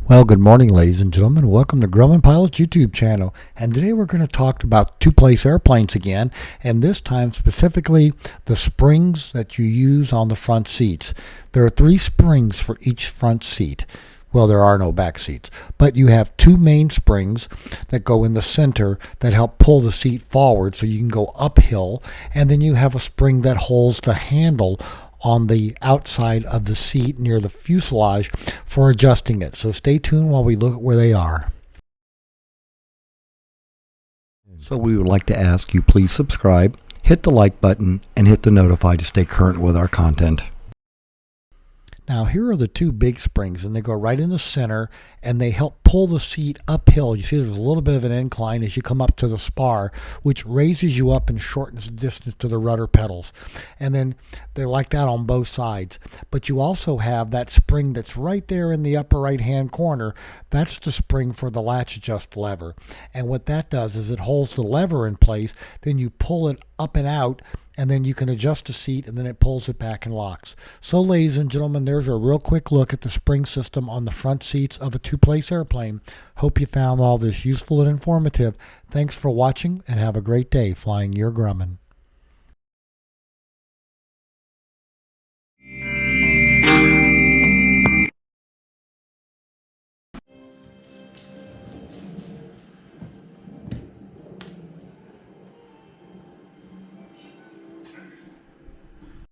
Well, good morning, ladies and gentlemen. Welcome to Grumman Pilot's YouTube channel. And today we're going to talk about two-place airplanes again, and this time specifically the springs that you use on the front seats. There are 3 springs for each front seat. Well, there are no back seats, but you have 2 main springs that go in the center that help pull the seat forward so you can go uphill, and then you have a spring that holds the handle on the outside of the seat near the fuselage for adjusting it. So stay tuned while we look at where they are. So we would like to ask you please subscribe, hit the like button, and hit the notify to stay current with our content. Now here are the 2 big springs, and they go right in the center and they help pull the seat uphill. You see there's a little bit of an incline as you come up to the spar, which raises you up and shortens the distance to the rudder pedals. And then they're like that on both sides. But you also have that spring that's right there in the upper right hand corner. That's the spring for the latch adjust lever. And what that does is it holds the lever in place, then you pull it up and out, and then you can adjust the seat, and then it pulls it back and locks. So ladies and gentlemen, there's a real quick look at the spring system on the front seats of a two-place airplane. Hope you found all this useful and informative. Thanks for watching, and have a great day flying your Grumman.